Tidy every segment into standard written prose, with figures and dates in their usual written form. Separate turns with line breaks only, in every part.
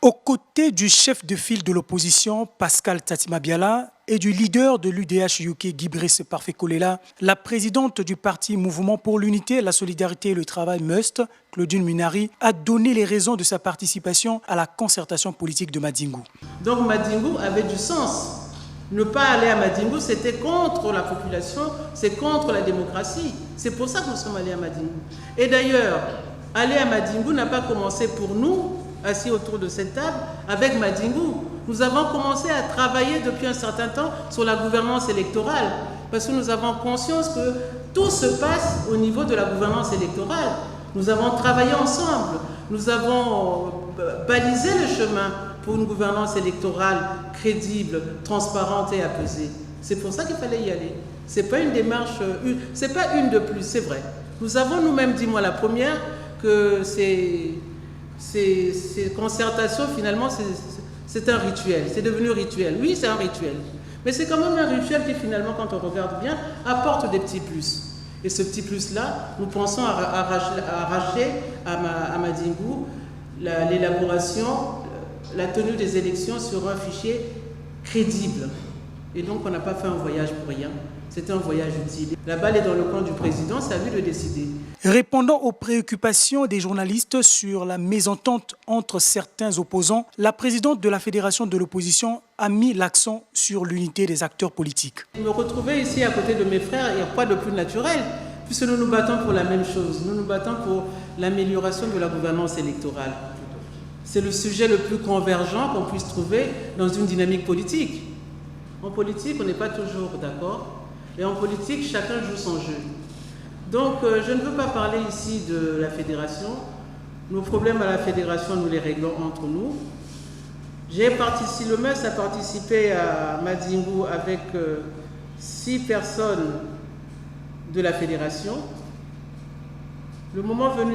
Aux côtés du chef de file de l'opposition, Pascal Tati-Mabiala, et du leader de l'UDH-UK, Guy-Brice Parfait-Kolela, la présidente du parti Mouvement pour l'unité, la solidarité et le travail MUST, Claudine Munari, a donné les raisons de sa participation à la concertation politique de Madingou.
Donc Madingou avait du sens. Ne pas aller à Madingou, c'était contre la population, c'est contre la démocratie. C'est pour ça que nous sommes allés à Madingou. Et d'ailleurs, aller à Madingou n'a pas commencé pour nous, assis autour de cette table, avec Madingou. Nous avons commencé à travailler depuis un certain temps sur la gouvernance électorale, parce que nous avons conscience que tout se passe au niveau de la gouvernance électorale. Nous avons travaillé ensemble, nous avons balisé le chemin pour une gouvernance électorale crédible, transparente et apaisée. C'est pour ça qu'il fallait y aller. Ce n'est pas une démarche, c'est pas une de plus, c'est vrai. Nous avons nous-mêmes dit, moi la première, que ces concertations, finalement, c'est un rituel, c'est devenu rituel. Oui, c'est un rituel. Mais c'est quand même un rituel qui, finalement, quand on regarde bien, apporte des petits plus. Et ce petit plus-là, nous pensons arracher à Madingou l'élaboration, la tenue des élections sur un fichier crédible. Et donc, on n'a pas fait un voyage pour rien. C'était un voyage utile. La balle est dans le camp du président, c'est à lui de décider.
Répondant aux préoccupations des journalistes sur la mésentente entre certains opposants, la présidente de la Fédération de l'opposition a mis l'accent sur l'unité des acteurs politiques.
Me retrouver ici à côté de mes frères, il n'y a pas de plus naturel, puisque nous nous battons pour la même chose. Nous nous battons pour l'amélioration de la gouvernance électorale. C'est le sujet le plus convergent qu'on puisse trouver dans une dynamique politique. En politique, on n'est pas toujours d'accord. Et en politique, chacun joue son jeu. Donc, je ne veux pas parler ici de la fédération. Nos problèmes à la fédération, nous les réglons entre nous. Le MES a participé à Madingou avec 6 personnes de la fédération. Le moment venu,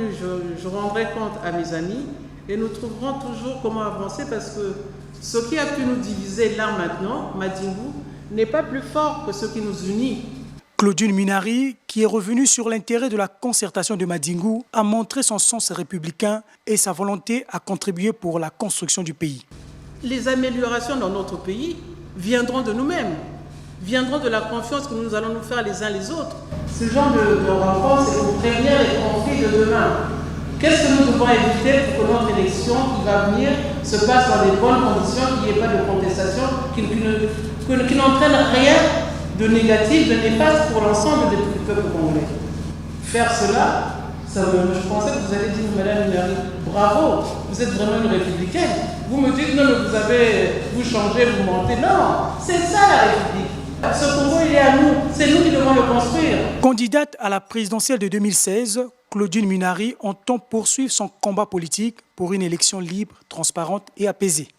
je rendrai compte à mes amis et nous trouverons toujours comment avancer parce que ce qui a pu nous diviser là maintenant, Madingou, n'est pas plus fort que ce qui nous unit.
Claudine Munari, qui est revenue sur l'intérêt de la concertation de Madingou, a montré son sens républicain et sa volonté à contribuer pour la construction du pays.
Les améliorations dans notre pays viendront de nous-mêmes, viendront de la confiance que nous allons nous faire les uns les autres. Ce genre de rencontre, c'est pour prévenir les conflits de demain. Qu'est-ce que nous devons éviter pour que notre élection qui va venir se passe dans les bonnes conditions, qu'il n'y ait pas de contestation, qui n'entraîne rien de négatif, de néfaste pour l'ensemble du peuple congolais. Faire cela, je pensais que vous allez dire, Madame Munari, bravo, vous êtes vraiment une républicaine. Vous me dites, non, vous changez, vous mentez. Non, c'est ça la République. Ce Congo, il est à nous, c'est nous qui devons le construire.
Candidate à la présidentielle de 2016, Claudine Munari entend poursuivre son combat politique pour une élection libre, transparente et apaisée.